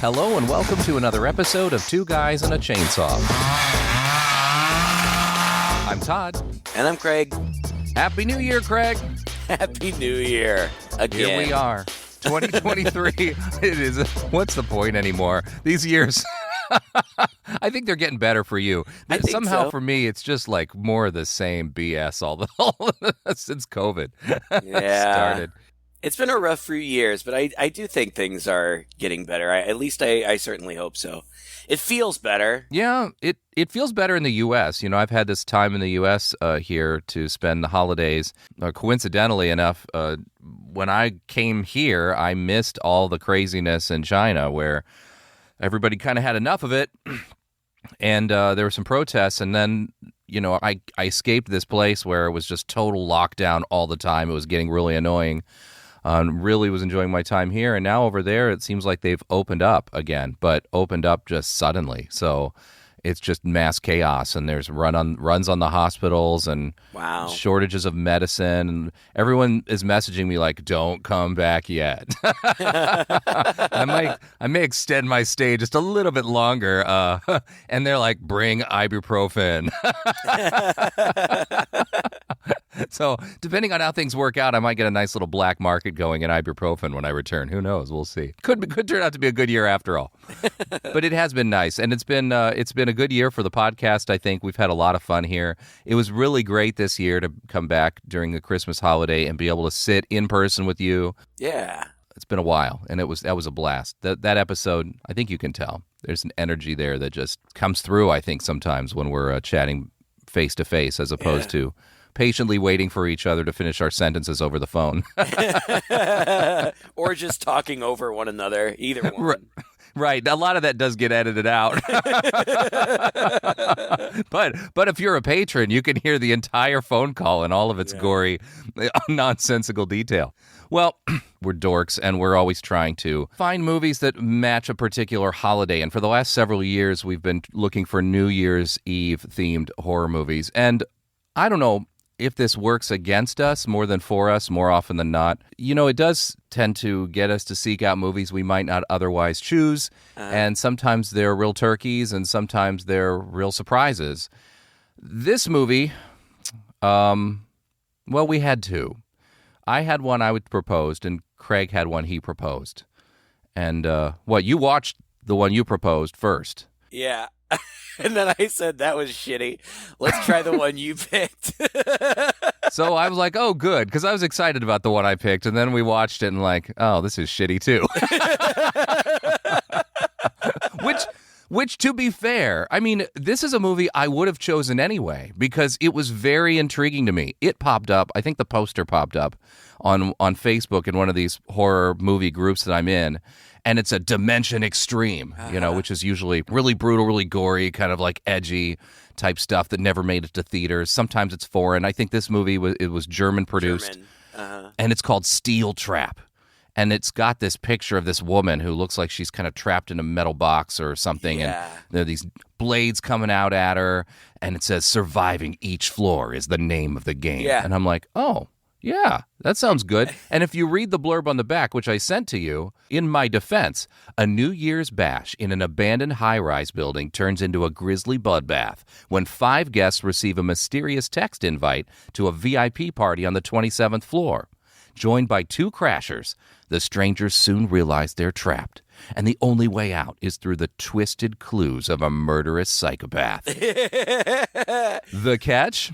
Hello and welcome to another episode of Two Guys and a Chainsaw. I'm Todd. And I'm Craig. Happy New Year, Craig. Happy New Year. Again. Here we are. 2023. It is. What's the point anymore? These years. I think they're getting better for you. Somehow so. For me, it's just like more of the same BS all since COVID started. It's been a rough few years, but I do think things are getting better. At least I certainly hope so. It feels better. Yeah, it feels better in the U.S. You know, I've had this time in the U.S. Here to spend the holidays. Coincidentally enough, when I came here, I missed all the craziness in China where everybody kind of had enough of it. And there were some protests. And then, you know, I escaped this place where it was just total lockdown all the time. It was getting really annoying. Really was enjoying my time here, and now over there it seems like they've opened up again, but opened up just suddenly. So it's just mass chaos, and there's runs on the hospitals and shortages of medicine, and everyone is messaging me like, "Don't come back yet." I may extend my stay just a little bit longer, and they're like, "Bring ibuprofen." So, depending on how things work out, I might get a nice little black market going in ibuprofen when I return. Who knows? We'll see. Could turn out to be a good year after all. But it has been nice, and it's been a good year for the podcast. I think we've had a lot of fun here. It was really great this year to come back during the Christmas holiday and be able to sit in person with you. Yeah, it's been a while, and that was a blast. That episode, I think you can tell. There's an energy there that just comes through. I think sometimes when we're chatting face to face, as opposed to patiently waiting for each other to finish our sentences over the phone. Or just talking over one another, either one. Right. A lot of that does get edited out. But if you're a patron, you can hear the entire phone call in all of its gory, nonsensical detail. Well, we're dorks, and we're always trying to find movies that match a particular holiday. And for the last several years, we've been looking for New Year's Eve-themed horror movies. And I don't know if this works against us more than for us, more often than not. You know, it does tend to get us to seek out movies we might not otherwise choose, and sometimes they're real turkeys, and sometimes they're real surprises. This movie, well, we had two. I had one I would proposed, and Craig had one he proposed. And, you watched the one you proposed first. Yeah. And then I said, that was shitty. Let's try the one you picked. So I was like, oh, good, because I was excited about the one I picked. And then we watched it and like, oh, this is shitty too. Which, to be fair, I mean, this is a movie I would have chosen anyway because it was very intriguing to me. It popped up. I think the poster popped up on Facebook in one of these horror movie groups that I'm in. And it's a Dimension Extreme, which is usually really brutal, really gory, kind of like edgy type stuff that never made it to theaters. Sometimes it's foreign. I think this movie was German produced, and it's called Steel Trap. And it's got this picture of this woman who looks like she's kind of trapped in a metal box or something, and there are these blades coming out at her, and it says, "Surviving each floor is the name of the game." Yeah. And I'm like, oh, yeah, that sounds good. And if you read the blurb on the back, which I sent to you, in my defense, a New Year's bash in an abandoned high-rise building turns into a grisly bloodbath when 5 guests receive a mysterious text invite to a VIP party on the 27th floor. Joined by 2 crashers, the strangers soon realize they're trapped, and the only way out is through the twisted clues of a murderous psychopath. The catch?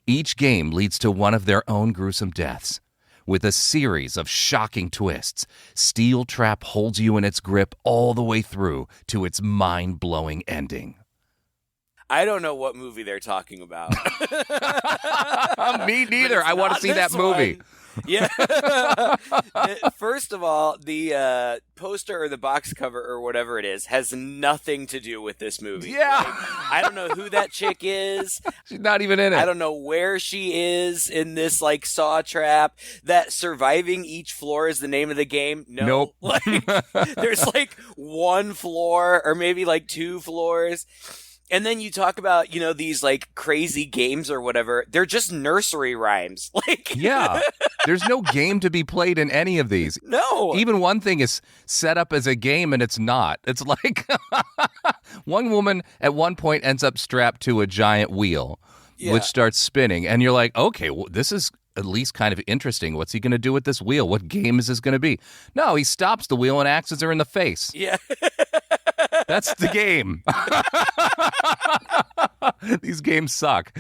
Each game leads to one of their own gruesome deaths. With a series of shocking twists, Steel Trap holds you in its grip all the way through to its mind-blowing ending. I don't know what movie they're talking about. Me neither. I want to see that movie. Yeah. First of all, the poster or the box cover or whatever it is has nothing to do with this movie. Yeah. Like, I don't know who that chick is. She's not even in it. I don't know where she is in this like saw trap. That surviving each floor is the name of the game. No. Nope. Like, there's like 1 floor or maybe like 2 floors. And then you talk about, these like crazy games or whatever. They're just nursery rhymes. Like, Yeah. There's no game to be played in any of these. no. Even one thing is set up as a game and it's not. It's like one woman at one point ends up strapped to a giant wheel, which starts spinning. And you're like, okay, well, this is at least kind of interesting. What's he going to do with this wheel? What game is this going to be? No, he stops the wheel and axes her in the face. Yeah. That's the game. These games suck.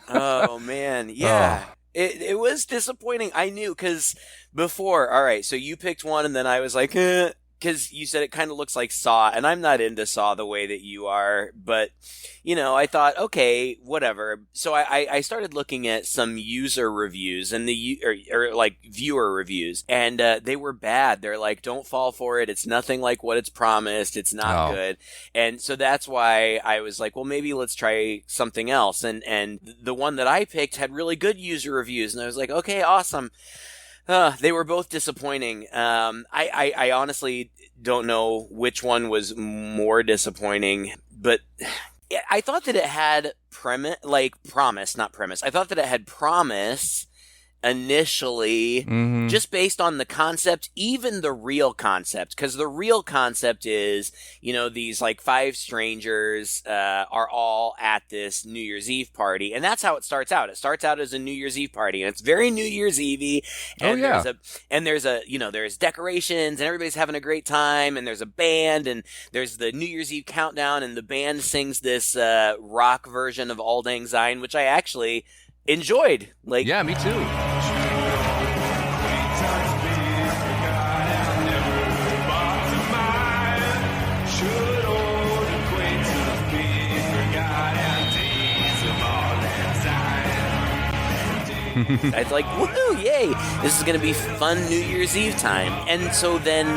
Oh, man. Yeah. It was disappointing. I knew because before, all right, so you picked one and then I was like, because you said it kind of looks like Saw, and I'm not into Saw the way that you are, but, I thought, okay, whatever. So I started looking at some user reviews and or like viewer reviews, and they were bad. They're like, don't fall for it. It's nothing like what it's promised. It's not good. And so that's why I was like, well, maybe let's try something else. And the one that I picked had really good user reviews, and I was like, okay, awesome. They were both disappointing. I honestly don't know which one was more disappointing, but I thought that it had promise, not premise. I thought that it had promise initially, just based on the concept, even the real concept, because the real concept is, these like 5 strangers are all at this New Year's Eve party, and that's how it starts out. It starts out as a New Year's Eve party, and it's very New Year's Eve-y, and there's decorations, and everybody's having a great time, and there's a band, and there's the New Year's Eve countdown, and the band sings this rock version of Auld Lang Syne, which I actually enjoyed. Yeah, me too. I was like, woohoo, yay, this is going to be fun New Year's Eve time. And so then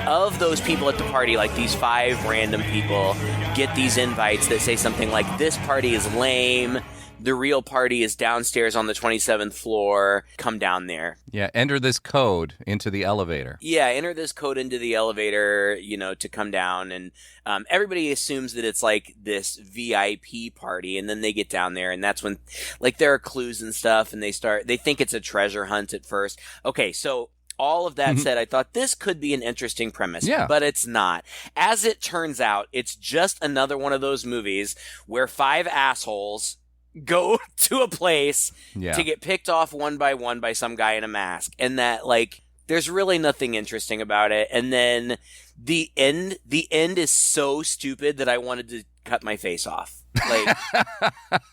of those people at the party, like these 5 random people get these invites that say something like, this party is lame. The real party is downstairs on the 27th floor. Come down there. Yeah, enter this code into the elevator. Yeah, enter this code into the elevator, to come down. And everybody assumes that it's like this VIP party. And then they get down there, and that's when, like, there are clues and stuff. And they think it's a treasure hunt at first. Okay, so all of that said, I thought this could be an interesting premise, but it's not. As it turns out, it's just another one of those movies where 5 assholes go to a place to get picked off one by some guy in a mask, and that, like, there's really nothing interesting about it. And then the end is so stupid that I wanted to cut my face off. Like,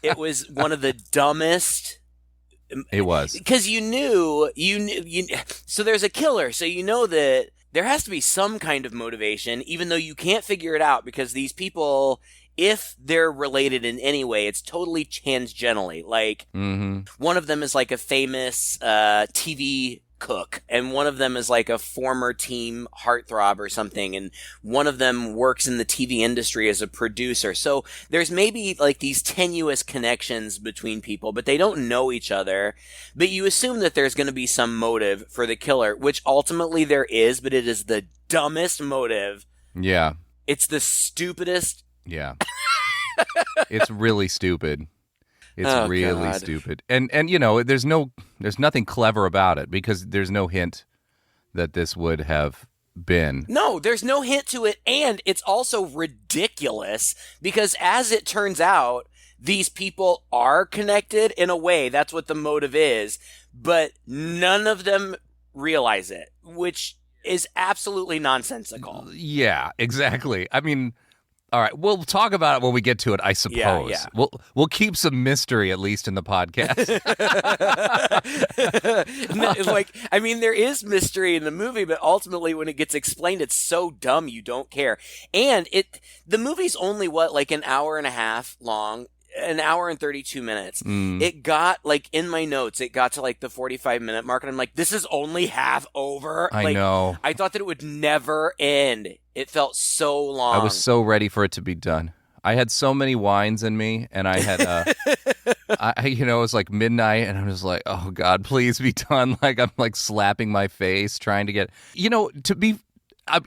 it was one of the dumbest. It was, because you knew. So there's a killer, so you know that there has to be some kind of motivation, even though you can't figure it out, because these people, if they're related in any way, it's totally tangentially. Like, one of them is like a famous TV cook, and one of them is like a former team heartthrob or something, and one of them works in the TV industry as a producer. So there's maybe like these tenuous connections between people, but they don't know each other. But you assume that there's going to be some motive for the killer, which ultimately there is, but it is the dumbest motive. Yeah. It's the stupidest. Yeah. It's really stupid. It's really stupid. And there's nothing clever about it, because there's no hint that this would have been. No, there's no hint to it, and it's also ridiculous because, as it turns out, these people are connected in a way. That's what the motive is, but none of them realize it, which is absolutely nonsensical. Yeah, exactly. I mean, all right, we'll talk about it when we get to it, I suppose. Yeah. We'll keep some mystery, at least, in the podcast. There is mystery in the movie, but ultimately when it gets explained, it's so dumb you don't care. And the movie's only, an hour and a half long? An hour and 32 minutes. It got, in my notes, it got to, the 45-minute mark, and I'm like, this is only half over. I know. I thought that it would never end. It felt so long. I was so ready for it to be done. I had so many wines in me, and I had, it was like midnight, and I was like, oh, God, please be done. I'm, slapping my face, trying to get,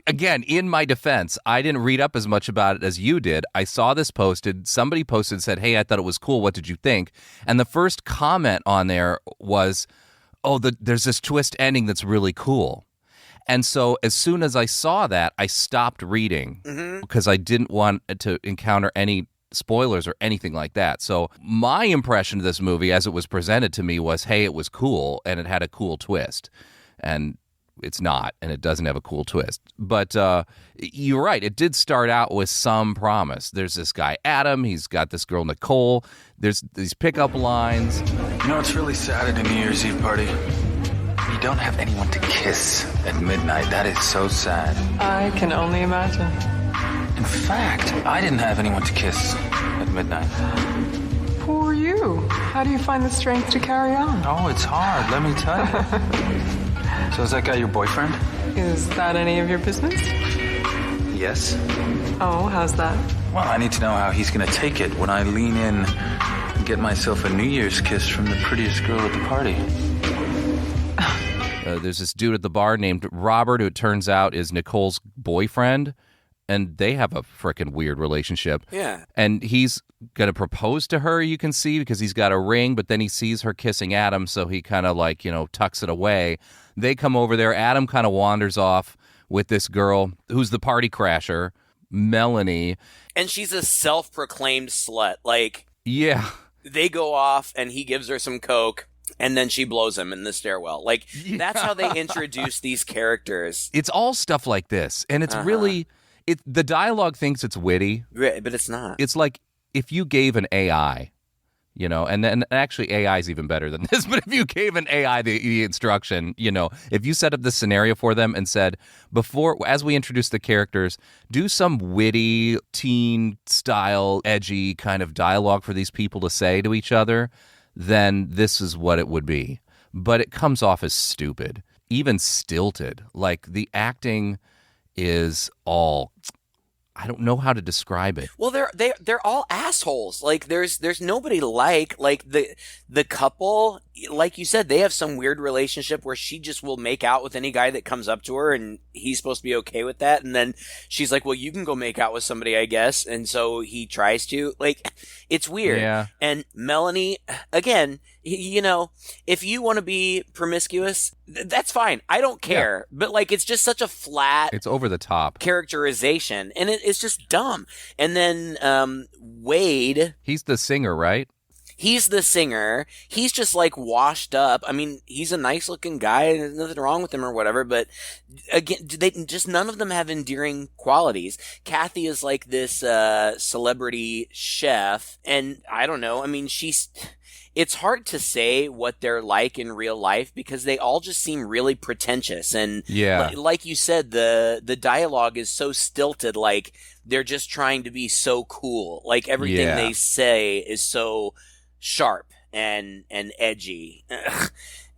Again, in my defense, I didn't read up as much about it as you did. I saw this posted. Somebody posted and said, hey, I thought it was cool. What did you think? And the first comment on there was, oh, there's this twist ending that's really cool. And so as soon as I saw that, I stopped reading because I didn't want to encounter any spoilers or anything like that. So my impression of this movie as it was presented to me was, hey, it was cool and it had a cool twist. And it's not, and it doesn't have a cool twist. But you're right. It did start out with some promise. There's this guy, Adam. He's got this girl, Nicole. There's these pickup lines. You know, it's really sad at a New Year's Eve party. You don't have anyone to kiss at midnight. That is so sad. I can only imagine. In fact, I didn't have anyone to kiss at midnight. Poor you. How do you find the strength to carry on? Oh, it's hard, let me tell you. So is that guy your boyfriend? Is that any of your business? Yes. Oh, how's that? Well, I need to know how he's going to take it when I lean in and get myself a New Year's kiss from the prettiest girl at the party. There's this dude at the bar named Robert, who it turns out is Nicole's boyfriend, and they have a frickin' weird relationship. Yeah. And he's going to propose to her, you can see, because he's got a ring, but then he sees her kissing Adam, so he kind of tucks it away. They come over there. Adam kind of wanders off with this girl who's the party crasher, Melanie. And she's a self-proclaimed slut. Like, yeah. They go off and he gives her some coke. And then she blows him in the stairwell. Like, that's how they introduce these characters. It's all stuff like this. And it's really, the dialogue thinks it's witty. But it's not. It's like if you gave an AI, and then actually AI is even better than this, but if you gave an AI the instruction, if you set up this scenario for them and said, as we introduce the characters, do some witty, teen style, edgy kind of dialogue for these people to say to each other, then this is what it would be. But it comes off as stupid, even stilted. Like, the acting is all, I don't know how to describe it. Well, they're all assholes. Like, there's nobody like the couple. Like you said, they have some weird relationship where she just will make out with any guy that comes up to her, and he's supposed to be okay with that. And then she's like, well, you can go make out with somebody, I guess. And so he tries to. Like, it's weird. Yeah. And Melanie, again, if you want to be promiscuous, that's fine. I don't care. Yeah. But, like, it's just such a flat. It's over the top characterization, and it's just dumb. And then Wade. He's the singer, right? He's the singer. He's just like washed up. I mean, he's a nice looking guy. There's nothing wrong with him or whatever. But again, none of them have endearing qualities. Kathy is like this celebrity chef, and I don't know. I mean, it's hard to say what they're like in real life because they all just seem really pretentious. And like you said, the dialogue is so stilted. Like, they're just trying to be so cool. Like, everything they say is so sharp and edgy.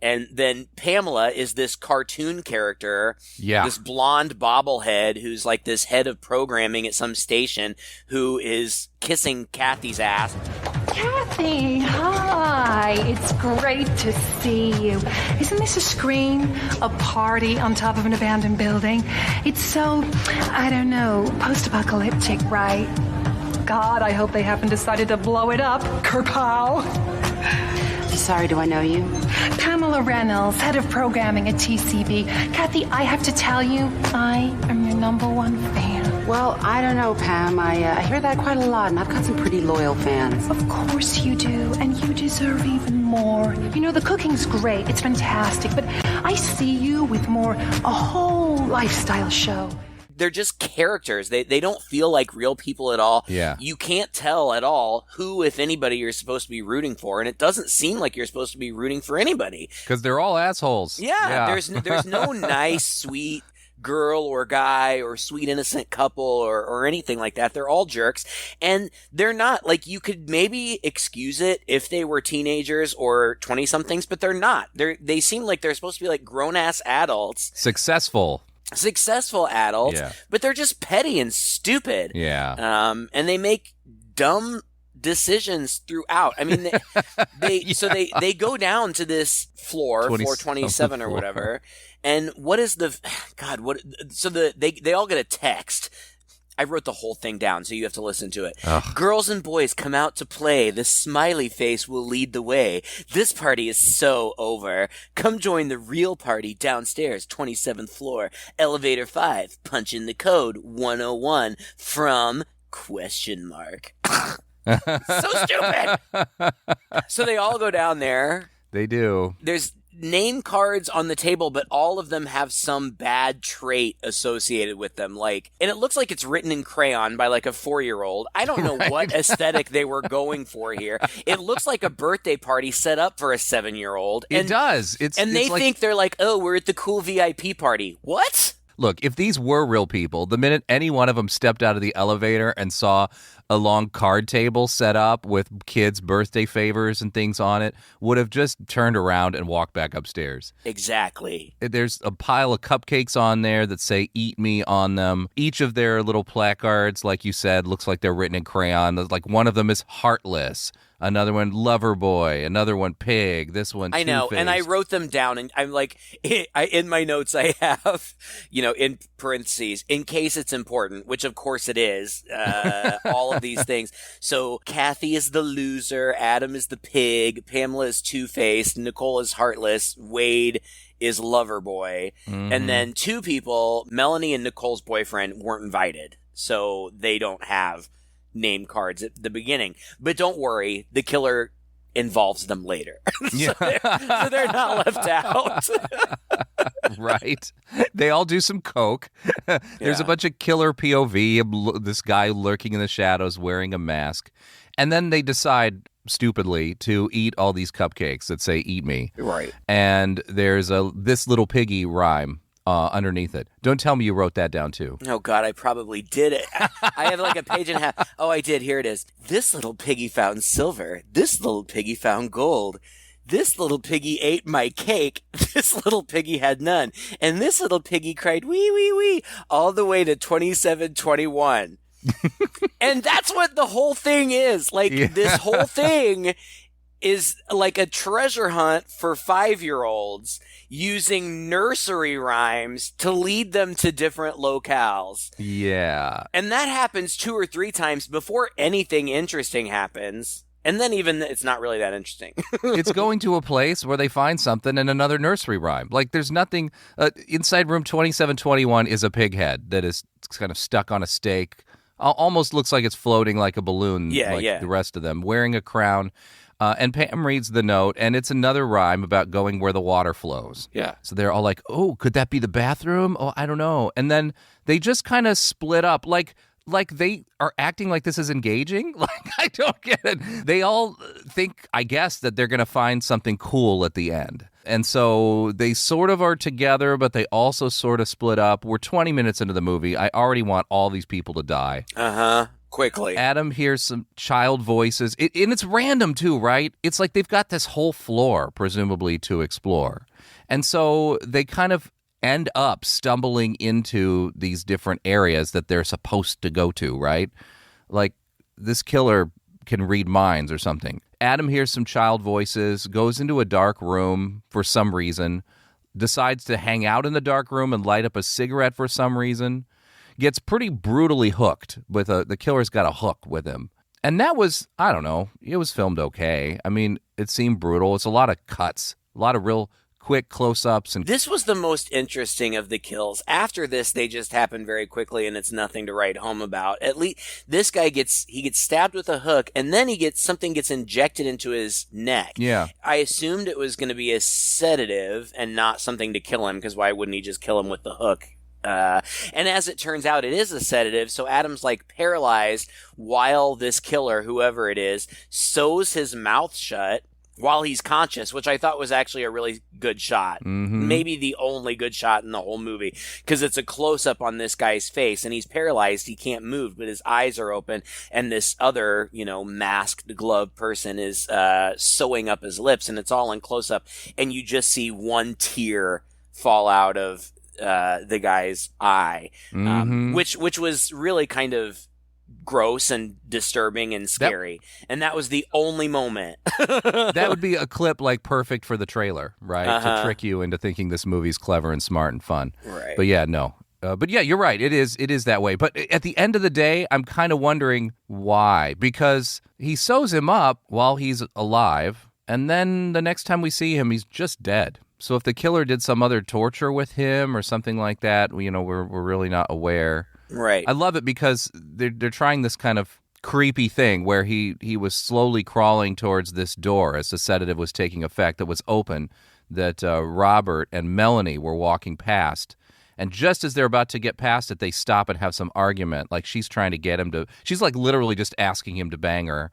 And then Pamela is this cartoon character, this blonde bobblehead who's like this head of programming at some station who is kissing Kathy's ass. Kathy, hi. It's great to see you. Isn't this a scream? A party on top of an abandoned building? It's so, I don't know, post-apocalyptic, right? God, I hope they haven't decided to blow it up. Kerpow. Sorry, do I know you? Pamela Reynolds, head of programming at TCB. Kathy, I have to tell you, I am your #1 fan. Well, I don't know, Pam. I hear that quite a lot, and I've got some pretty loyal fans. Of course you do, and you deserve even more. The cooking's great. It's fantastic, but I see you with more a whole lifestyle show. They're just characters. They don't feel like real people at all. Yeah. You can't tell at all who, if anybody, you're supposed to be rooting for, and it doesn't seem like you're supposed to be rooting for anybody. Because they're all assholes. Yeah. There's no nice, sweet girl or guy or sweet innocent couple or anything like that. They're all jerks, and they're not. Like, you could maybe excuse it if they were teenagers or 20-somethings, but they're not. They seem like they're supposed to be like grown-ass adults. Successful adults, but they're just petty and stupid. Yeah. And they make dumb decisions throughout. I mean, they go down to this floor 27 or whatever, And what is the God? What? So they all get a text. I wrote the whole thing down, so you have to listen to it. Ugh. Girls and boys come out to play. The smiley face will lead the way. This party is so over. Come join the real party downstairs, 27th floor, elevator 5. Punch in the code 101 from ? So stupid. So they all go down there. They do. There's name cards on the table, but all of them have some bad trait associated with them. And it looks like it's written in crayon by like a 4-year-old. I don't know what aesthetic they were going for here. It looks like a birthday party set up for a 7-year-old. It does. They think they're like, oh, we're at the cool VIP party. What? Look, if these were real people, the minute any one of them stepped out of the elevator and saw a long card table set up with kids' birthday favors and things on it, would have just turned around and walked back upstairs. Exactly. There's a pile of cupcakes on there that say "Eat Me" on them. Each of their little placards, like you said, looks like they're written in crayon. Like one of them is heartless. Another one, lover boy. Another one, pig. This one, I know, two-faced. and I wrote them down, and I'm like, in my notes I have, in parentheses, in case it's important, which of course it is, all of these things. So Kathy is the loser, Adam is the pig, Pamela is two-faced, Nicole is heartless, Wade is lover boy, and then 2 people, Melanie and Nicole's boyfriend, weren't invited, so they don't have name cards at the beginning. But don't worry, the killer involves them later. so they're not left out. Right. They all do some coke. There's a bunch of killer POV, this guy lurking in the shadows wearing a mask. And then they decide stupidly to eat all these cupcakes that say "Eat Me." Right. And there's this little piggy rhyme underneath it. Don't tell me you wrote that down too. Oh, God, I probably did it. I have like a page and a half. Oh, I did. Here it is. This little piggy found silver. This little piggy found gold. This little piggy ate my cake. This little piggy had none. And this little piggy cried, wee, wee, wee, all the way to 2721. And that's what the whole thing is. This whole thing is like a treasure hunt for 5-year-olds using nursery rhymes to lead them to different locales. Yeah. And that happens 2 or 3 times before anything interesting happens. And then even it's not really that interesting. It's going to a place where they find something in another nursery rhyme. Like there's nothing. Inside room 2721 is a pig head that is kind of stuck on a stake. Almost looks like it's floating like a balloon the rest of them, wearing a crown. And Pam reads the note, and it's another rhyme about going where the water flows. Yeah. So they're all like, oh, could that be the bathroom? Oh, I don't know. And then they just kind of split up, like they are acting like this is engaging. Like, I don't get it. They all think, I guess, that they're going to find something cool at the end. And so they sort of are together, but they also sort of split up. We're 20 minutes into the movie. I already want all these people to die. Uh-huh. Quickly. Adam hears some child voices. And it's random, too, right? It's like they've got this whole floor, presumably, to explore. And so they kind of end up stumbling into these different areas that they're supposed to go to, right? Like, this killer can read minds or something. Adam hears some child voices, goes into a dark room for some reason, decides to hang out in the dark room and light up a cigarette for some reason, gets pretty brutally hooked with the killer's got a hook with him. And that was, I don't know, it was filmed okay. I mean, it seemed brutal. It's a lot of cuts, a lot of real quick close-ups. And this was the most interesting of the kills. After this, they just happen very quickly, and it's nothing to write home about. At least this guy gets stabbed with a hook, and then something gets injected into his neck. Yeah. I assumed it was going to be a sedative and not something to kill him, because why wouldn't he just kill him with the hook? And as it turns out, it is a sedative, so Adam's like paralyzed while this killer, whoever it is, sews his mouth shut while he's conscious, which I thought was actually a really good shot. Mm-hmm. Maybe the only good shot in the whole movie, because it's a close-up on this guy's face, and he's paralyzed, he can't move, but his eyes are open, and this other, masked glove person is sewing up his lips, and it's all in close-up, and you just see one tear fall out of the guy's eye, which was really kind of gross and disturbing and scary. And that was the only moment. That would be a clip like perfect for the trailer, right? To trick you into thinking this movie's clever and smart and fun. Right. But yeah, no. But yeah, you're right. It is that way. But at the end of the day, I'm kind of wondering why. Because he sews him up while he's alive, and then the next time we see him, he's just dead. So if the killer did some other torture with him or something like that, we're really not aware. Right. I love it because they're trying this kind of creepy thing where he was slowly crawling towards this door as the sedative was taking effect that was open, that Robert and Melanie were walking past. And just as they're about to get past it, they stop and have some argument. Like she's trying to get him to, she's like literally just asking him to bang her.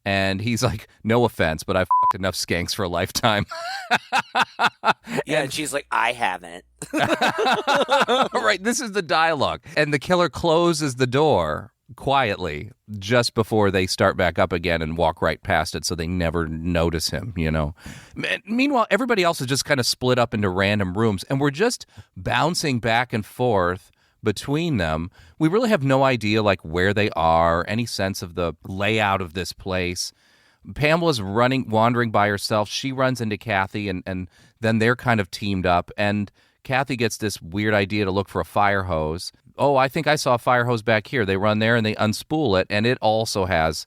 And he's like, no offense, but I've fucked enough skanks for a lifetime. And she's like, I haven't. Right, this is the dialogue. And the killer closes the door quietly just before they start back up again and walk right past it so they never notice him, Meanwhile, everybody else is just kind of split up into random rooms, and we're just bouncing back and forth between them. We really have no idea like where they are, any sense of the layout of this place. Pamela's wandering by herself. She runs into Kathy, and then they're kind of teamed up, and Kathy gets this weird idea to look for a fire hose. Oh, I think I saw a fire hose back here. They run there and they unspool it, and it also has,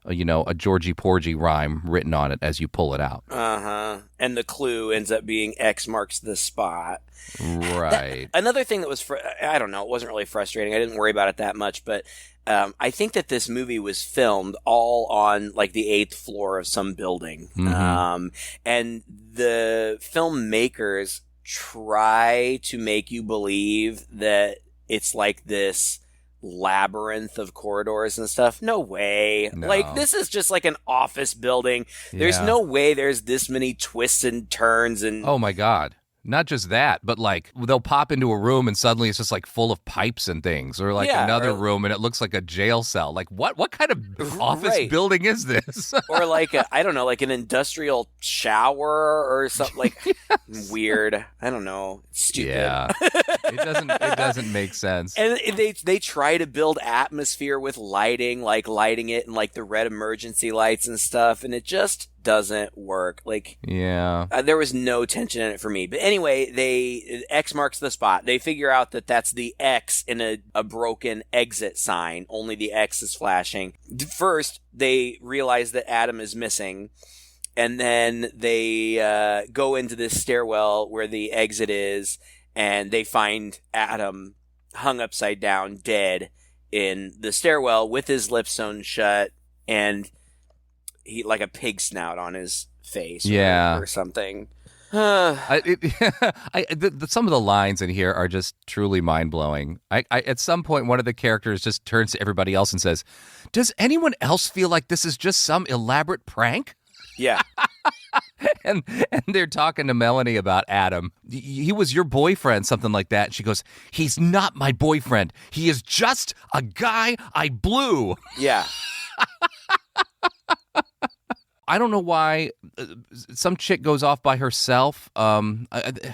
a Georgie Porgy rhyme written on it as you pull it out. And the clue ends up being X marks the spot. Right. Another thing that was, I don't know, it wasn't really frustrating. I didn't worry about it that much, but I think that this movie was filmed all on like the 8th floor of some building. Mm-hmm. And the filmmakers try to make you believe that it's like this labyrinth of corridors and stuff. No way. No. Like, this is just like an office building. There's no way there's this many twists and turns and... Oh, my God. Not just that, but like they'll pop into a room and suddenly it's just like full of pipes and things, or like another room and it looks like a jail cell. Like what kind of office building is this? Or like I don't know, like an industrial shower or something like weird. I don't know. Stupid. Yeah. It doesn't make sense. And they try to build atmosphere with lighting, like lighting it in like the red emergency lights and stuff, and it just doesn't work. Like, there was no tension in it for me. But anyway, X marks the spot. They figure out that that's the X in a broken exit sign. Only the X is flashing. First, they realize that Adam is missing. And then they go into this stairwell where the exit is, and they find Adam hung upside down, dead, in the stairwell with his lips sewn shut, and he like a pig snout on his face, or something. Some of the lines in here are just truly mind-blowing. I at some point, one of the characters just turns to everybody else and says, "Does anyone else feel like this is just some elaborate prank?" Yeah. and they're talking to Melanie about Adam. He was your boyfriend, something like that. And she goes, "He's not my boyfriend. He is just a guy I blew." Yeah. I don't know why some chick goes off by herself. They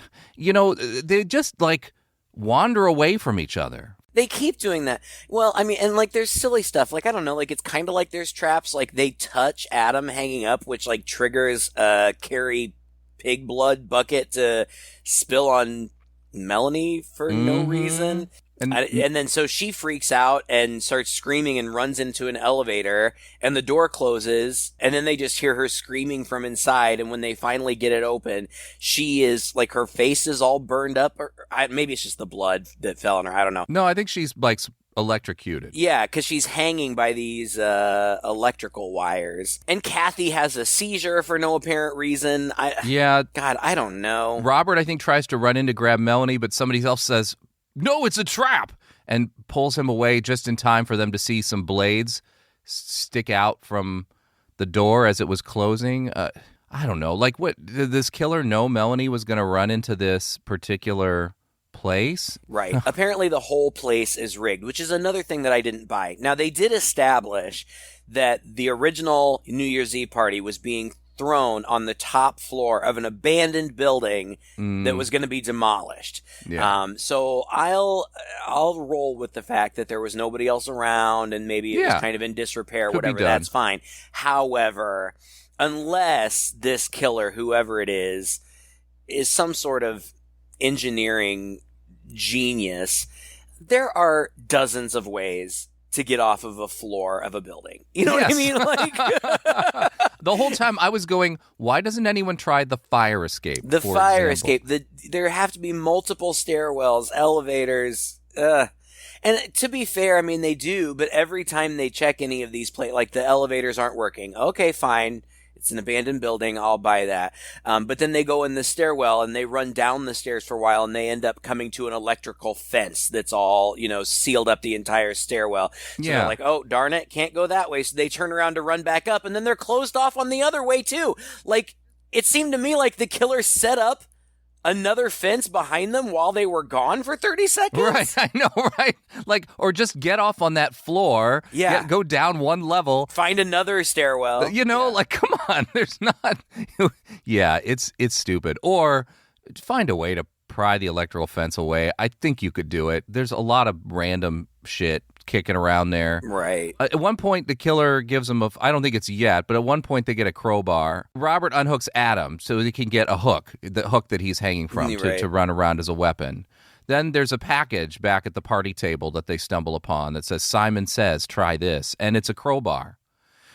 just like wander away from each other. They keep doing that. Well, I mean, and like there's silly stuff. Like, I don't know, like it's kind of like there's traps. Like they touch Adam hanging up, which like triggers a Carrie pig blood bucket to spill on Melanie for no reason. And then so she freaks out and starts screaming and runs into an elevator, and the door closes, and then they just hear her screaming from inside. And when they finally get it open, she is like, her face is all burned up, or maybe it's just the blood that fell on her. I don't know. No, I think she's like electrocuted. Yeah, because she's hanging by these electrical wires. And Kathy has a seizure for no apparent reason. God, I don't know. Robert, I think, tries to run in to grab Melanie, but somebody else says, "No, it's a trap," and pulls him away just in time for them to see some blades stick out from the door as it was closing. I don't know. Like, what, did this killer know Melanie was going to run into this particular place? Right. Apparently the whole place is rigged, which is another thing that I didn't buy. Now, they did establish that the original New Year's Eve party was being thrown on the top floor of an abandoned building that was going to be demolished. Yeah. So I'll roll with the fact that there was nobody else around and maybe it was kind of in disrepair, Could be whatever, done. that's fine. However, unless this killer, whoever it is some sort of engineering genius, there are dozens of ways to get off of a floor of a building. You know what I mean? Like the whole time I was going, why doesn't anyone try the fire escape? The for fire example? escape. There have to be multiple stairwells, elevators. And to be fair, I mean, they do, but every time they check any of these like the elevators aren't working. Okay, fine. It's an abandoned building. I'll buy that. But then they go in the stairwell and they run down the stairs for a while and they end up coming to an electrical fence that's all, sealed up the entire stairwell. So they're like, oh, darn it, can't go that way. So they turn around to run back up and then they're closed off on the other way too. Like, it seemed to me like the killer set up another fence behind them while they were gone for 30 seconds. Right, I know, right? Like, or just get off on that floor. Yeah. Go down one level. Find another stairwell. Like, come on. There's not. Yeah, it's stupid. Or find a way to pry the electrical fence away. I think you could do it. There's a lot of random shit kicking around there. Right. At one point, the killer gives him I don't think it's yet, but at one point they get a crowbar. Robert unhooks Adam so he can get a hook, the hook that he's hanging from to run around as a weapon. Then there's a package back at the party table that they stumble upon that says, Simon says, try this. And it's a crowbar.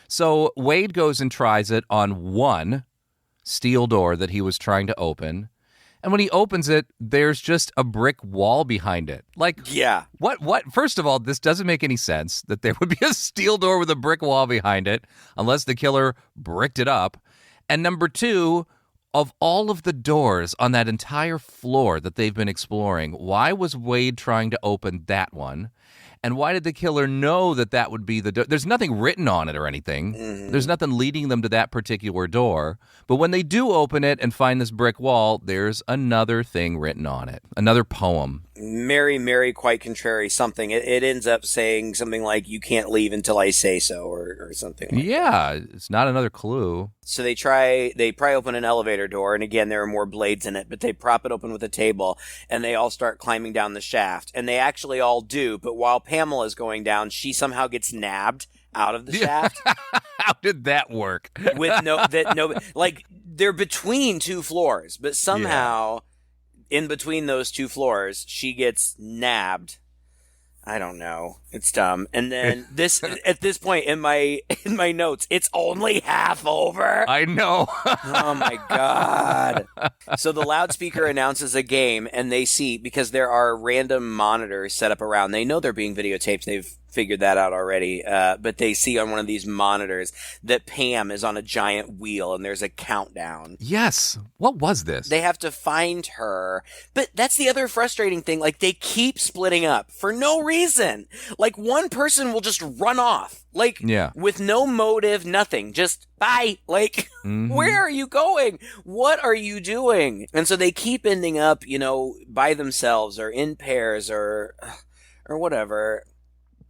So Wade goes and tries it on one steel door that he was trying to open. And when he opens it, there's just a brick wall behind it. Like, yeah. What? First of all, this doesn't make any sense that there would be a steel door with a brick wall behind it unless the killer bricked it up. And number two, of all of the doors on that entire floor that they've been exploring, why was Wade trying to open that one? And why did the killer know that would be the door? There's nothing written on it or anything. Mm-hmm. There's nothing leading them to that particular door. But when they do open it and find this brick wall, there's another thing written on it. Another poem. Mary, Mary, quite contrary, something. It ends up saying something like, you can't leave until I say so, or something like that. It's not another clue. So they pry open an elevator door, and again, there are more blades in it, but they prop it open with a table, and they all start climbing down the shaft. And they actually all do, but while Pamela's going down, she somehow gets nabbed out of the shaft. How did that work? With like, they're between two floors, but somehow in between those two floors, she gets nabbed. I don't know. It's dumb. And then at this point in my notes, it's only half over. I know. Oh my God. So the loudspeaker announces a game, and they see, because there are random monitors set up around, they know they're being videotaped. They've figured that out already. But they see on one of these monitors that Pam is on a giant wheel and there's a countdown. Yes. What was this? They have to find her. But that's the other frustrating thing. Like, they keep splitting up for no reason. Like, one person will just run off. Like, with no motive, nothing. Just, bye. Like, where are you going? What are you doing? And so they keep ending up, by themselves or in pairs or whatever.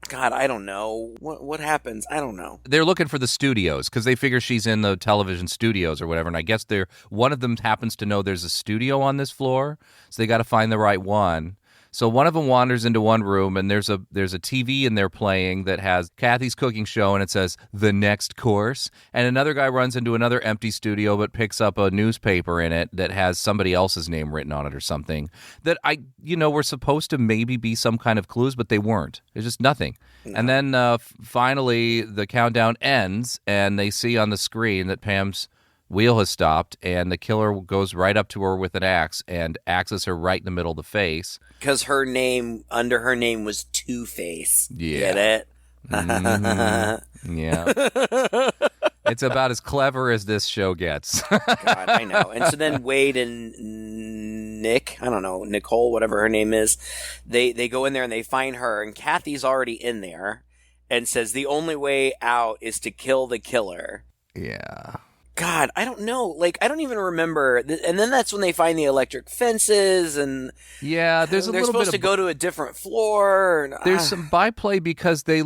God, I don't know. What happens? I don't know. They're looking for the studios because they figure she's in the television studios or whatever. And I guess one of them happens to know there's a studio on this floor, so they got to find the right one. So one of them wanders into one room, and there's a TV in there playing that has Kathy's cooking show, and it says "The Next Course." And another guy runs into another empty studio, but picks up a newspaper in it that has somebody else's name written on it or something. That were supposed to maybe be some kind of clues, but they weren't. There's just nothing. No. And then finally, the countdown ends, and they see on the screen that Pam's wheel has stopped, and the killer goes right up to her with an axe and axes her right in the middle of the face. Because under her name was Two-Face. Yeah. Get it? Mm-hmm. Yeah. It's about as clever as this show gets. God, I know. And so then Wade and Nick, I don't know, Nicole, whatever her name is, they go in there and they find her, and Kathy's already in there and says the only way out is to kill the killer. Yeah. God, I don't know. Like, I don't even remember. And then that's when they find the electric fences, and Yeah, there's a they're little bit supposed to go to a different floor. And, There's some byplay because they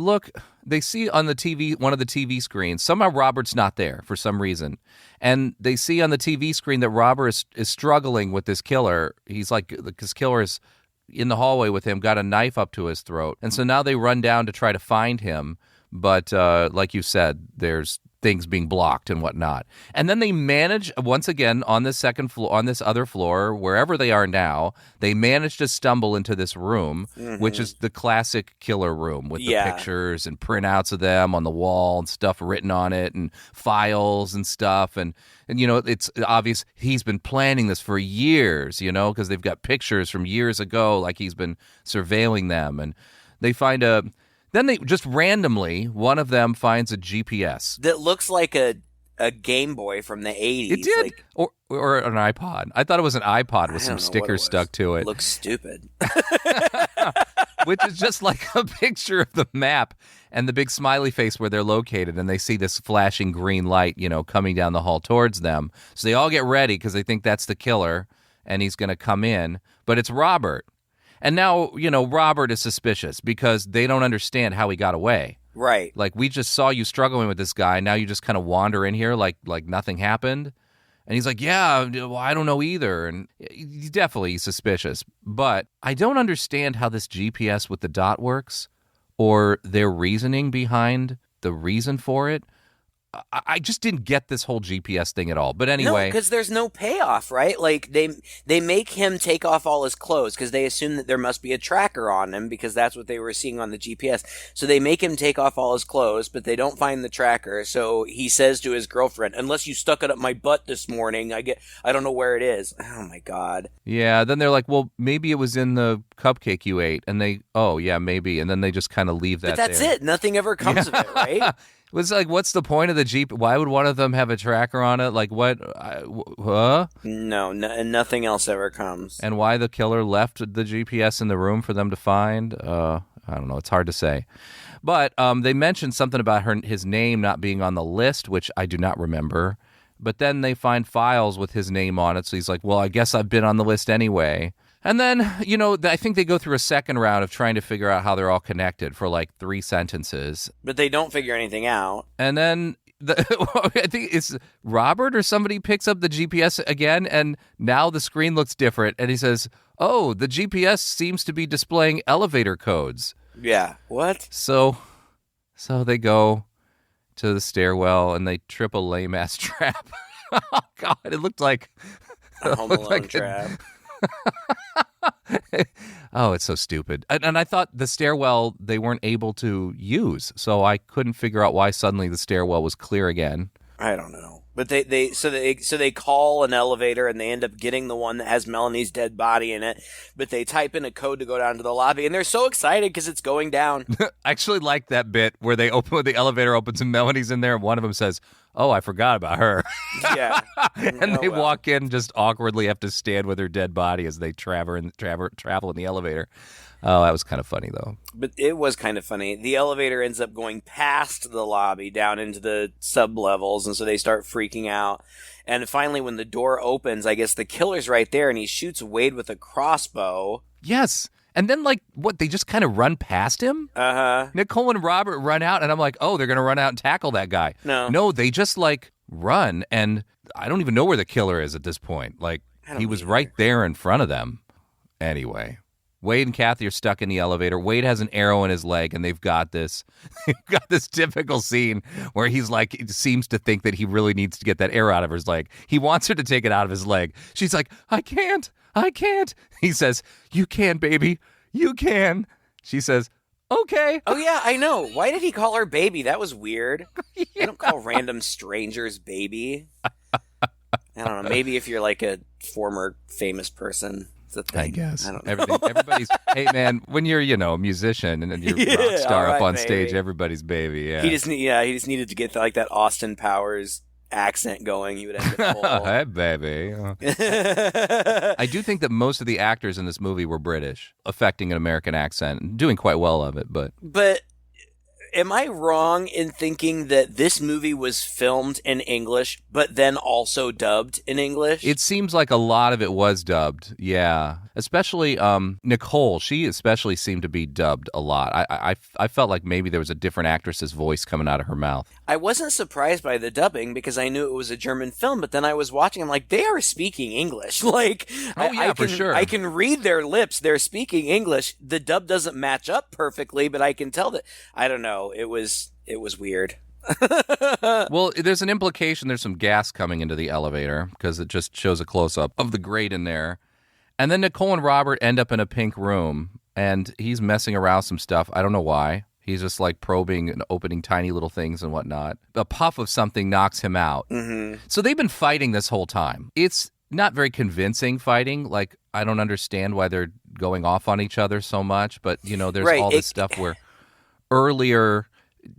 see on the TV, one of the TV screens, somehow Robert's not there for some reason. And they see on the TV screen that Robert is struggling with this killer. He's like, this killer is in the hallway with him, got a knife up to his throat. And so now they run down to try to find him. But like you said, there's things being blocked and whatnot. And then they manage, once again, on this second floor, on this other floor, wherever they are now, they manage to stumble into this room, which is the classic killer room with the pictures and printouts of them on the wall and stuff written on it and files and stuff. And you know, it's obvious he's been planning this for years, you know, because they've got pictures from years ago, like he's been surveilling them. And they find then they just randomly, one of them finds a GPS. that looks like a Game Boy from the 80s. It did? Like, or an iPod. I thought it was an iPod with some stickers stuck to it. Looks stupid. Which is just like a picture of the map and the big smiley face where they're located, and they see this flashing green light, you know, coming down the hall towards them. So they all get ready because they think that's the killer, and he's going to come in. But it's Robert. And now, you know, Robert is suspicious because they don't understand how he got away. Right. Like, we just saw you struggling with this guy. Now you just kind of wander in here like nothing happened. And he's like, yeah, well, I don't know either. And he's definitely suspicious. But I don't understand how this GPS with the dot works or their reasoning behind the reason for it. I just didn't get this whole GPS thing at all. But anyway. No, because there's no payoff, right? Like, they make him take off all his clothes because they assume that there must be a tracker on him because that's what they were seeing on the GPS. So they make him take off all his clothes, but they don't find the tracker. So he says to his girlfriend, unless you stuck it up my butt this morning, I don't know where it is. Oh, my God. Yeah, then they're like, well, maybe it was in the cupcake you ate. And they, oh, yeah, maybe. And then they just kind of leave that But that's there. it. Nothing ever comes of it, right? It was like, what's the point of the Jeep? Why would one of them have a tracker on it? Like, what? Huh? No, and nothing else ever comes. And why the killer left the GPS in the room for them to find? I don't know. It's hard to say. But they mentioned something about his name not being on the list, which I do not remember. But then they find files with his name on it. So he's like, well, I guess I've been on the list anyway. And then, you know, I think they go through a second round of trying to figure out how they're all connected for like 3 sentences. But they don't figure anything out. And then I think it's Robert or somebody picks up the GPS again, and now the screen looks different. And he says, oh, the GPS seems to be displaying elevator codes. Yeah. What? So they go to the stairwell and they trip a lame-ass trap. Oh, God, it looked like A Home Alone trap. Oh, it's so stupid. And I thought the stairwell they weren't able to use, so I couldn't figure out why suddenly the stairwell was clear again. I don't know. But they call an elevator and they end up getting the one that has Melanie's dead body in it. But they type in a code to go down to the lobby, and they're so excited because it's going down. I actually like that bit where the elevator opens and Melanie's in there, and one of them says, "Oh, I forgot about her." Yeah, and they walk in, just awkwardly have to stand with her dead body as they travel in the elevator. Oh, that was kind of funny, though. But it was kind of funny. The elevator ends up going past the lobby down into the sub-levels, and so they start freaking out. And finally, when the door opens, I guess the killer's right there, and he shoots Wade with a crossbow. Yes. And then, like, what, they just kind of run past him? Uh-huh. Nicole and Robert run out, and I'm like, oh, they're going to run out and tackle that guy. No, they just, like, run, and I don't even know where the killer is at this point. Like, he was right there in front of them. Anyway. Wade and Kathy are stuck in the elevator. Wade has an arrow in his leg, and they've got this typical scene where he's like, it seems to think that he really needs to get that arrow out of his leg. He wants her to take it out of his leg. She's like, I can't. He says, you can, baby. You can. She says, okay. Oh, yeah, I know. Why did he call her baby? That was weird. Yeah. I don't call random strangers baby. I don't know. Maybe if you're like a former famous person. I guess. Everybody's, hey, man, when you're, a musician and you're a rock star up on stage, everybody's baby, yeah. He just needed to get like that Austin Powers accent going. He would have to pull. Hey, baby. I do think that most of the actors in this movie were British, affecting an American accent, and doing quite well of it, but am I wrong in thinking that this movie was filmed in English, but then also dubbed in English? It seems like a lot of it was dubbed, yeah. Especially Nicole, she especially seemed to be dubbed a lot. I felt like maybe there was a different actress's voice coming out of her mouth. I wasn't surprised by the dubbing because I knew it was a German film, but then I was watching, I'm like, they are speaking English. Like, for sure. I can read their lips. They're speaking English. The dub doesn't match up perfectly, but I can tell that, I don't know, it was weird. Well, there's an implication there's some gas coming into the elevator because it just shows a close-up of the grate in there. And then Nicole and Robert end up in a pink room, and he's messing around some stuff. I don't know why. He's just like probing and opening tiny little things and whatnot. A puff of something knocks him out. Mm-hmm. So they've been fighting this whole time. It's not very convincing fighting. Like, I don't understand why they're going off on each other so much. But, you know, there's all this stuff where earlier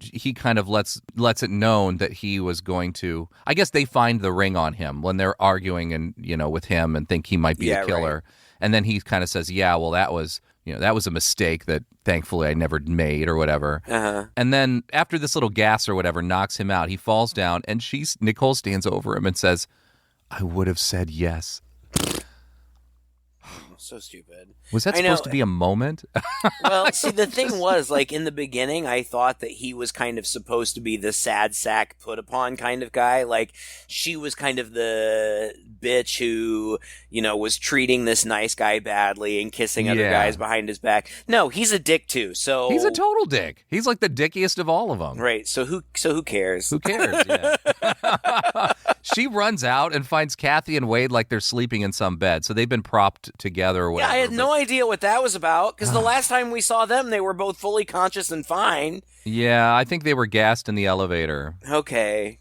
he kind of lets it known that he was going to, I guess they find the ring on him when they're arguing and, you know, with him and think he might be the killer. Right. And then he kind of says, yeah, well, that was a mistake that thankfully I never made or whatever. Uh-huh. And then after this little gas or whatever knocks him out, he falls down and Nicole stands over him and says, I would have said yes. So stupid. Was that supposed to be a moment? Well, see, the thing was, like, in the beginning, I thought that he was kind of supposed to be the sad sack put upon kind of guy. Like, she was kind of the bitch who, you know, was treating this nice guy badly and kissing other guys behind his back. No, he's a dick too, so... He's a total dick. He's like the dickiest of all of them. Right, so who cares? Who cares, yeah. She runs out and finds Kathy and Wade like they're sleeping in some bed, so they've been propped together or whatever. Yeah, I had no idea what that was about, because the last time we saw them, they were both fully conscious and fine. Yeah, I think they were gassed in the elevator. Okay.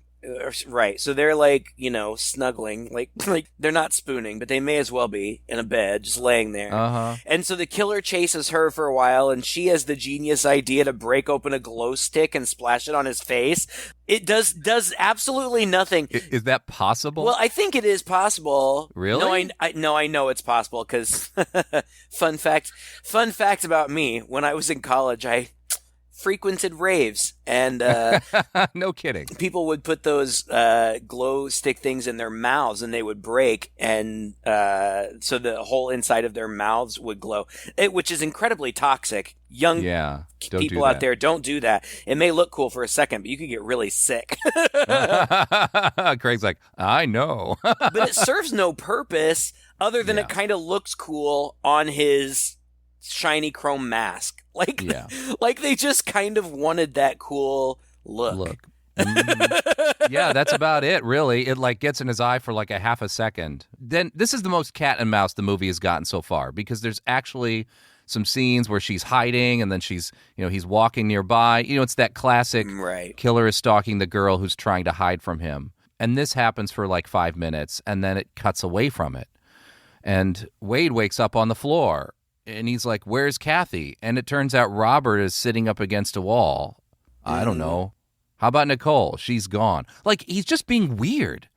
Right, so they're like, you know, snuggling, like they're not spooning, but they may as well be in a bed, just laying there. Uh-huh. And so the killer chases her for a while, and she has the genius idea to break open a glow stick and splash it on his face. It does absolutely nothing. Is that possible? Well, I think it is possible. Really? No, I know it's possible because fun fact about me: when I was in college, I frequented raves, and no kidding. People would put those glow stick things in their mouths, and they would break, and so the whole inside of their mouths would glow, which is incredibly toxic. Young people out there, don't do that. It may look cool for a second, but you could get really sick. Craig's like, I know. But it serves no purpose other than it kind of looks cool on his shiny chrome mask. Like they just kind of wanted that cool look. Yeah, that's about it, really. It like gets in his eye for like a half a second. Then this is the most cat and mouse the movie has gotten so far, because there's actually some scenes where she's hiding and then she's, you know, he's walking nearby. You know, it's that classic killer is stalking the girl who's trying to hide from him. And this happens for like 5 minutes, and then it cuts away from it. And Wade wakes up on the floor. And he's like, where's Kathy? And it turns out Robert is sitting up against a wall. I don't know. How about Nicole? She's gone. Like, he's just being weird.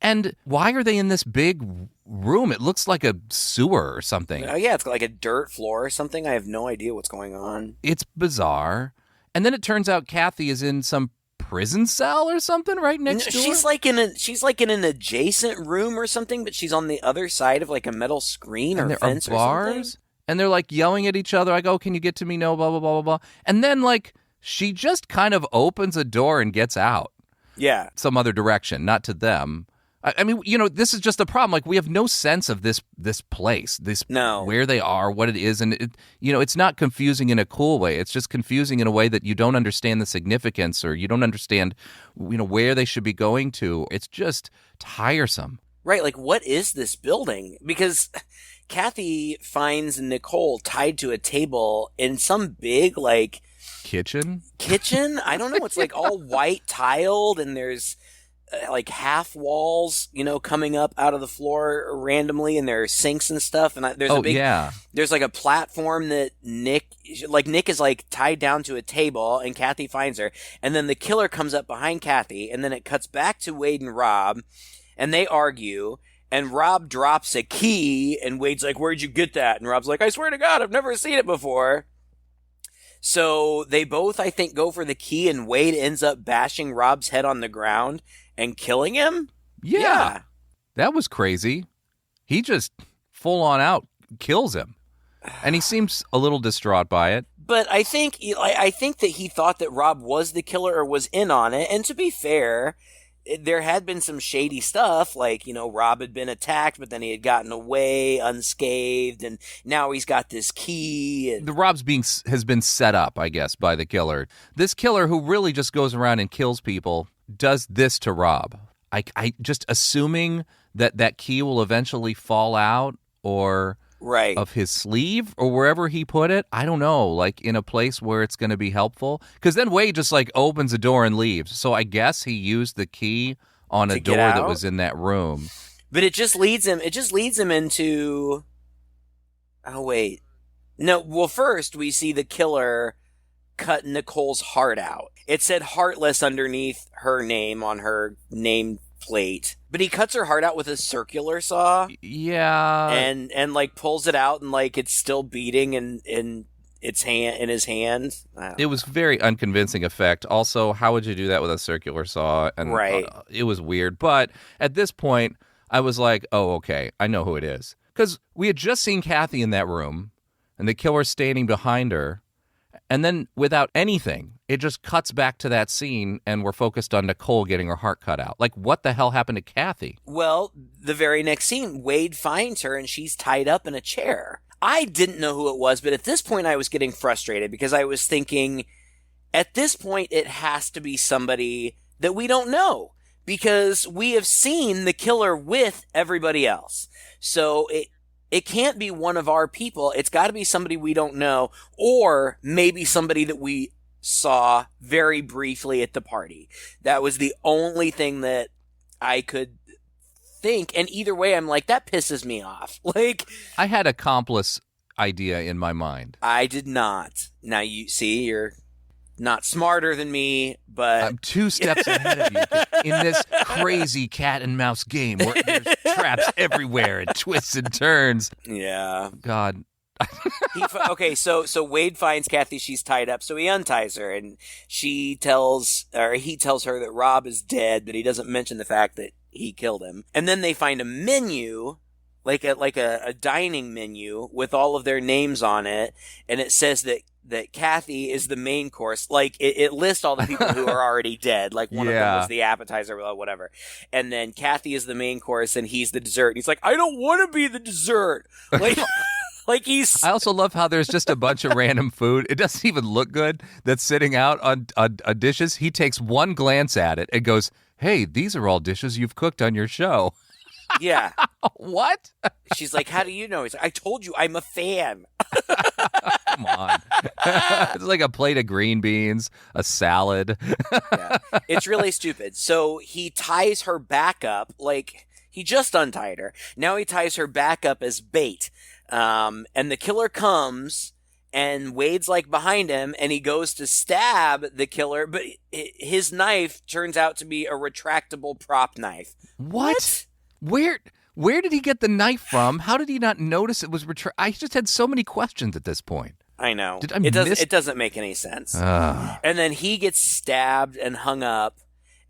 And why are they in this big room? It looks like a sewer or something. Oh, yeah, it's like a dirt floor or something. I have no idea what's going on. It's bizarre. And then it turns out Kathy is in some prison cell or something right next door. She's like in an adjacent room or something, but she's on the other side of like a metal screen or fence or something. And they're like yelling at each other. I go, can you get to me? No, blah, blah, blah, blah, blah. And then like she just kind of opens a door and gets out. Yeah. Some other direction, not to them. I mean, you know, this is just a problem. Like, we have no sense of this place, where they are, what it is. And, it's not confusing in a cool way. It's just confusing in a way that you don't understand the significance, or you don't understand, where they should be going to. It's just tiresome. Right. Like, what is this building? Because Kathy finds Nicole tied to a table in some big, like... Kitchen? I don't know. It's like all white tiled, and there's like half walls, coming up out of the floor randomly, and there are sinks and stuff. And there's like a platform that Nick is like tied down to a table, and Kathy finds her. And then the killer comes up behind Kathy, and then it cuts back to Wade and Rob, and they argue. And Rob drops a key, and Wade's like, where'd you get that? And Rob's like, I swear to God, I've never seen it before. So they both, I think, go for the key, and Wade ends up bashing Rob's head on the ground and killing him? Yeah. That was crazy. He just full on out kills him. And he seems a little distraught by it. But I think that he thought that Rob was the killer or was in on it. And to be fair, there had been some shady stuff, like, Rob had been attacked, but then he had gotten away unscathed, and now he's got this key. And... The Rob's has been set up, I guess, by the killer. This killer, who really just goes around and kills people, does this to Rob. I just assuming that key will eventually fall out, or right of his sleeve, or wherever he put it. I don't know, like in a place where it's going to be helpful. Because then Wade just opens a door and leaves. So I guess he used the key on a door that was in that room. But it just leads him into... Oh, wait. No, well, first we see the killer cut Nicole's heart out. It said Heartless underneath her name on her name plate, but he cuts her heart out with a circular saw. Yeah, and pulls it out, and it's still beating in his hand. It was very unconvincing effect. Also, how would you do that with a circular saw? And right, it was weird. But at this point, I was like, oh, okay, I know who it is, because we had just seen Kathy in that room, and the killer standing behind her. And then, without anything, it just cuts back to that scene, and we're focused on Nicole getting her heart cut out. Like, what the hell happened to Kathy? Well, the very next scene, Wade finds her, and she's tied up in a chair. I didn't know who it was, but at this point, I was getting frustrated, because I was thinking, at this point, it has to be somebody that we don't know, because we have seen the killer with everybody else. So it can't be one of our people. It's got to be somebody we don't know, or maybe somebody that we saw very briefly at the party. That was the only thing that I could think. And either way, I'm like, that pisses me off. I had accomplice idea in my mind. I did not. Now you see, you're not smarter than me, but I'm 2 steps ahead of you in this crazy cat and mouse game where there's traps everywhere and twists and turns. Yeah. God. Okay, so Wade finds Kathy, she's tied up, so he unties her, and he tells her that Rob is dead, but he doesn't mention the fact that he killed him. And then they find a menu, like a dining menu with all of their names on it, and it says that Kathy is the main course. It lists all the people who are already dead. One of them was the appetizer, whatever. And then Kathy is the main course, and he's the dessert. And he's like, I don't want to be the dessert. I also love how there's just a bunch of random food. It doesn't even look good that's sitting out on dishes. He takes one glance at it and goes, hey, these are all dishes you've cooked on your show. Yeah. What? She's like, how do you know? He's like, I told you, I'm a fan. Come on. It's like a plate of green beans, a salad. Yeah. It's really stupid. So he ties her back up, he just untied her. Now he ties her back up as bait. And the killer comes, and Wade's behind him, and he goes to stab the killer, but his knife turns out to be a retractable prop knife. What? Where did he get the knife from? How did he not notice it was I just had so many questions at this point. I know. It doesn't make any sense. And then he gets stabbed and hung up.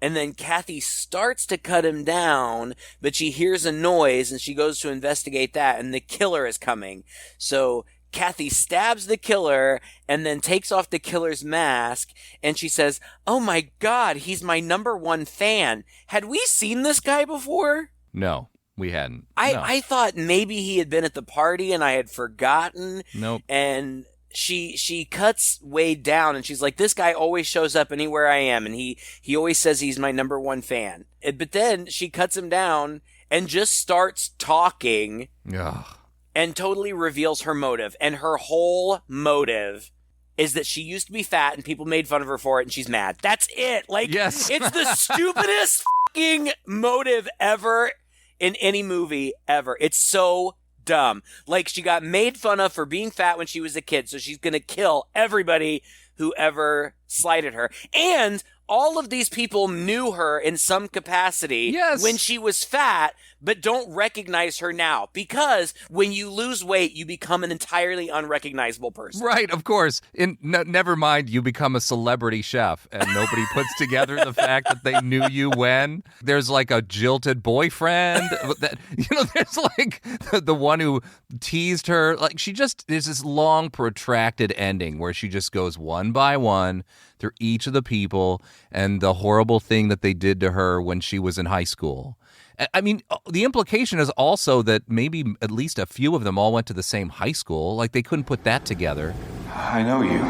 And then Kathy starts to cut him down, but she hears a noise, and she goes to investigate that, and the killer is coming. So Kathy stabs the killer and then takes off the killer's mask, and she says, oh my God, he's my #1 fan. Had we seen this guy before? No, we hadn't. I thought maybe he had been at the party and I had forgotten. Nope. And she cuts Wade down, and she's like, this guy always shows up anywhere I am, and he always says he's my #1 fan. But then she cuts him down and just starts talking. Ugh. And totally reveals her motive. And her whole motive is that she used to be fat and people made fun of her for it, and she's mad. That's it. Yes. It's the stupidest fucking motive ever in any movie ever. It's so dumb. She got made fun of for being fat when she was a kid, so she's gonna kill everybody who ever slighted her. And all of these people knew her in some capacity when she was fat, but don't recognize her now. Because when you lose weight, you become an entirely unrecognizable person. Right, of course. Never mind, you become a celebrity chef, and nobody puts together the fact that they knew you when. There's like a jilted boyfriend. There's like the one who teased her. Like there's this long, protracted ending where she just goes one by one through each of the people and the horrible thing that they did to her when she was in high school. I mean, the implication is also that maybe at least a few of them all went to the same high school. Like, they couldn't put that together. I know you.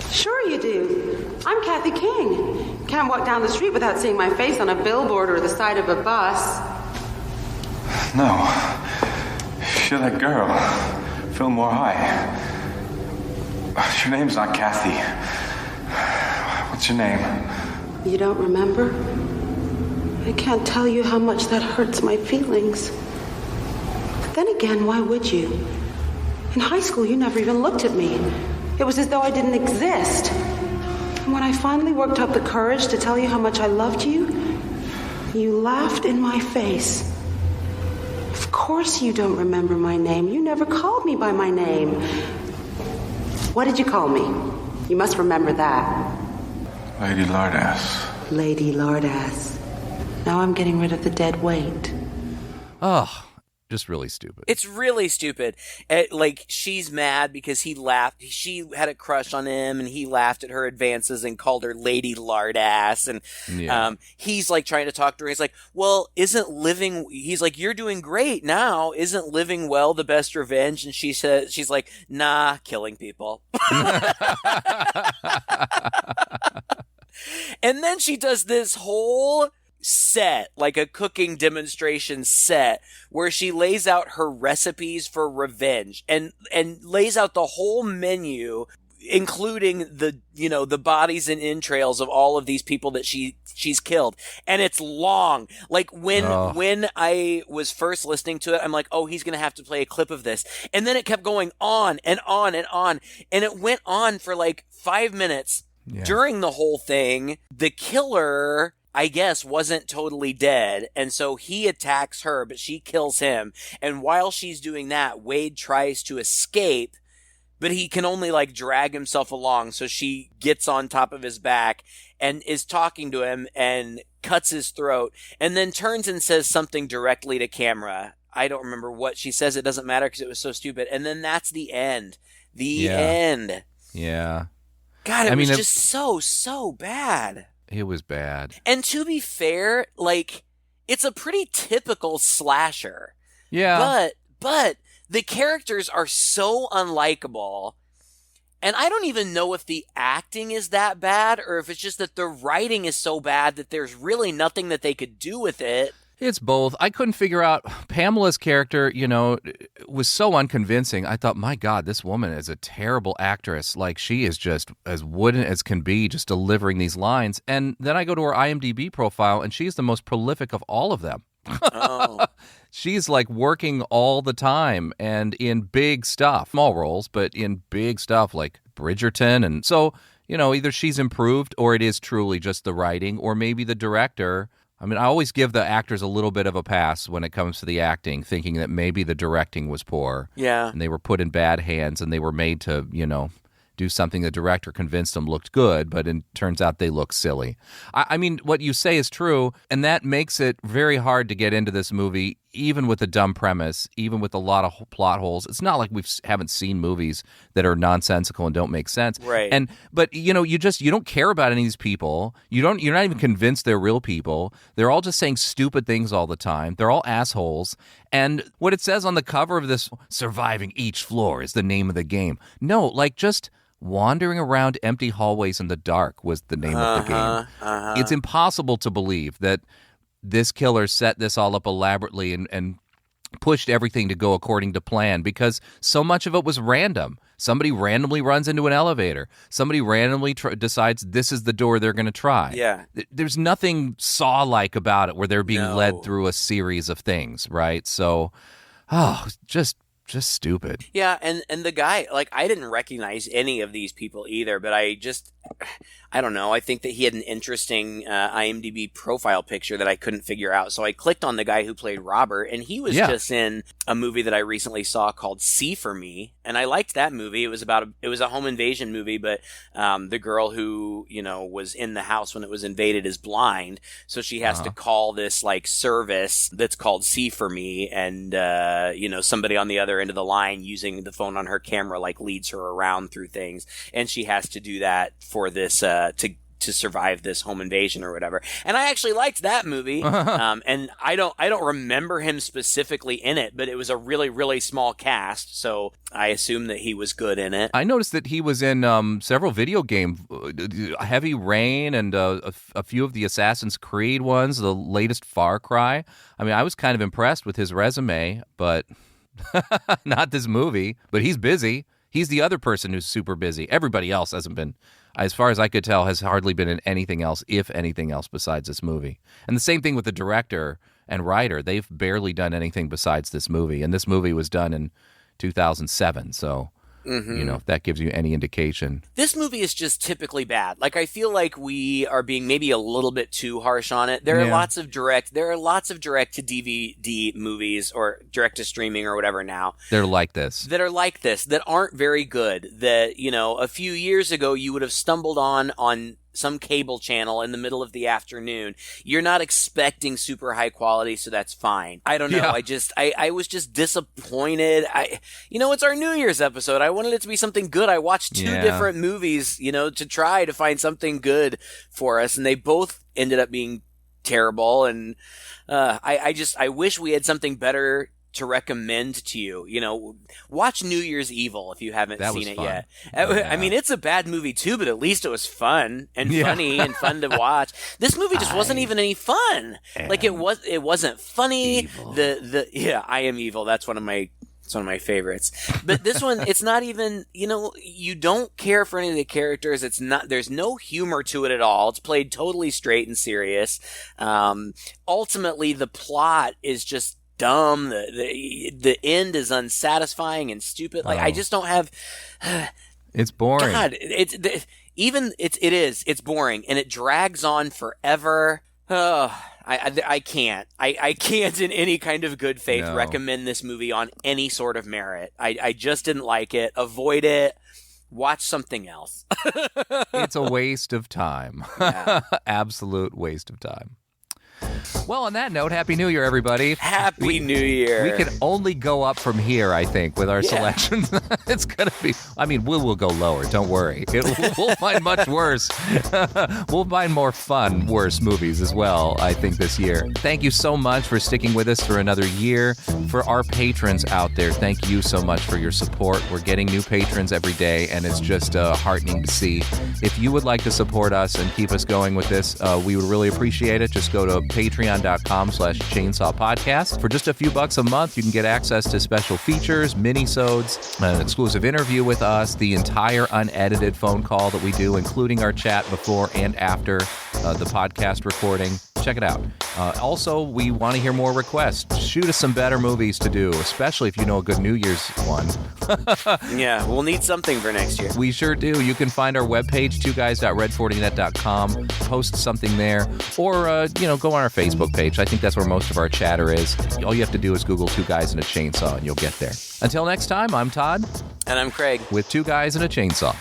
Sure you do. I'm Kathy King. Can't walk down the street without seeing my face on a billboard or the side of a bus. No. You're that girl. Fillmore High. Your name's not Kathy. What's your name? You don't remember? I can't tell you how much that hurts my feelings. But then again, why would you? In high school, you never even looked at me. It was as though I didn't exist. And when I finally worked up the courage to tell you how much I loved you, you laughed in my face. Of course you don't remember my name. You never called me by my name. What did you call me? You must remember that. Lady Lardass. Lady Lardass. Now I'm getting rid of the dead weight. Oh, just really stupid. It's really stupid. Like, she's mad because he laughed. She had a crush on him, and he laughed at her advances and called her Lady Lardass. And he's like trying to talk to her. He's like, well, he's like, you're doing great now. Isn't living well the best revenge? And she's like, nah, killing people. And then she does this whole set, like a cooking demonstration set, where she lays out her recipes for revenge and lays out the whole menu, including the bodies and entrails of all of these people that she's killed. And it's long. Like, when I was first listening to it, I'm like, oh, he's going to have to play a clip of this. And then it kept going on and on and on. And it went on for like 5 minutes. Yeah. During the whole thing, the killer, I guess, wasn't totally dead, and so he attacks her, but she kills him. And while she's doing that, Wade tries to escape, but he can only like drag himself along. So she gets on top of his back and is talking to him and cuts his throat, and then turns and says something directly to camera. I don't remember what she says. It doesn't matter because it was so stupid. And then that's the end. The end. Yeah. God, it was just so bad. It was bad. And to be fair, like, it's a pretty typical slasher. Yeah. But the characters are so unlikable. And I don't even know if the acting is that bad or if it's just that the writing is so bad that there's really nothing that they could do with it. It's both. I couldn't figure out Pamela's character, was so unconvincing. I thought, my God, this woman is a terrible actress. Like, she is just as wooden as can be, just delivering these lines. And then I go to her IMDb profile, and she's the most prolific of all of them. Oh. She's like working all the time and in big stuff, small roles, but in big stuff like Bridgerton. And so, either she's improved or it is truly just the writing, or maybe the director. I mean, I always give the actors a little bit of a pass when it comes to the acting, thinking that maybe the directing was poor. Yeah. And they were put in bad hands and they were made to, do something the director convinced them looked good, but it turns out they look silly. I mean, what you say is true, and that makes it very hard to get into this movie, even with a dumb premise, even with a lot of plot holes. It's not like we haven't seen movies that are nonsensical and don't make sense. Right. But you don't care about any of these people. You're not even convinced they're real people. They're all just saying stupid things all the time. They're all assholes. And what it says on the cover of this, surviving each floor is the name of the game. No, like just wandering around empty hallways in the dark was the name of the game. It's impossible to believe that this killer set this all up elaborately and pushed everything to go according to plan, because so much of it was random. Somebody randomly runs into an elevator. Somebody randomly decides this is the door they're going to try. Yeah. There's nothing Saw-like about it where they're being led through a series of things, right? So, just just stupid. Yeah, and the guy, like, I didn't recognize any of these people either, but I don't know. I think that he had an interesting IMDb profile picture that I couldn't figure out. So I clicked on the guy who played Robert, and he was just in a movie that I recently saw called C for Me, and I liked that movie. It was a home invasion movie, but the girl who, was in the house when it was invaded is blind, so she has to call this like service that's called C for Me, and somebody on the other end of the line using the phone on her camera like leads her around through things, and she has to do that for this to survive this home invasion or whatever. And I actually liked that movie. And I don't remember him specifically in it, but it was a really, really small cast, so I assume that he was good in it. I noticed that he was in several video game, Heavy Rain, and a few of the Assassin's Creed ones, the latest Far Cry. I mean, I was kind of impressed with his resume, but not this movie. But he's busy. He's the other person who's super busy. Everybody else hasn't been, as far as I could tell, has hardly been in anything else, if anything else, besides this movie. And the same thing with the director and writer. They've barely done anything besides this movie. And this movie was done in 2007, so... if that gives you any indication. This movie is just typically bad. Like, I feel like we are being maybe a little bit too harsh on it. There are lots of direct to DVD movies or direct to streaming or whatever now. They're like this. That are like this, that aren't very good. That, a few years ago you would have stumbled on some cable channel in the middle of the afternoon. You're not expecting super high quality, so that's fine. I don't know. Yeah. I was just disappointed. It's our New Year's episode. I wanted it to be something good. I watched two different movies, to try to find something good for us, and they both ended up being terrible. And I wish we had something better to recommend to you. Watch New Year's Evil if you haven't seen it yet. I mean, it's a bad movie too, but at least it was fun and funny and fun to watch. This movie just wasn't even any fun. Like, it wasn't funny. Evil. I Am Evil. That's one of my favorites. But this one, it's not even, you don't care for any of the characters. There's no humor to it at all. It's played totally straight and serious. Ultimately, the plot is just dumb. The end is unsatisfying and stupid. Like, I just don't have. It's boring. God, it's boring, and it drags on forever. I can't. I can't in any kind of good faith recommend this movie on any sort of merit. I just didn't like it. Avoid it. Watch something else. It's a waste of time. Absolute waste of time. Well, on that note, Happy New Year, everybody. Happy New Year. We can only go up from here, I think, with our selections. It's going to be, we'll go lower. Don't worry. We'll find much worse. We'll find more fun, worse movies as well, I think, this year. Thank you so much for sticking with us for another year. For our patrons out there, thank you so much for your support. We're getting new patrons every day, and it's just heartening to see. If you would like to support us and keep us going with this, we would really appreciate it. Just go to patreon.com/Chainsaw Podcast. For just a few bucks a month, you can get access to special features, mini-sodes, an exclusive interview with us, the entire unedited phone call that we do, including our chat before and after the podcast recording. Check it out. Also, we want to hear more requests. Shoot us some better movies to do, especially if you know a good New Year's one. Yeah, we'll need something for next year. We sure do. You can find our webpage, twoguys.red40net.com, post something there, or, go on our Facebook page. I think that's where most of our chatter is. All you have to do is Google Two Guys and a Chainsaw, and you'll get there. Until next time, I'm Todd. And I'm Craig. With Two Guys and a Chainsaw.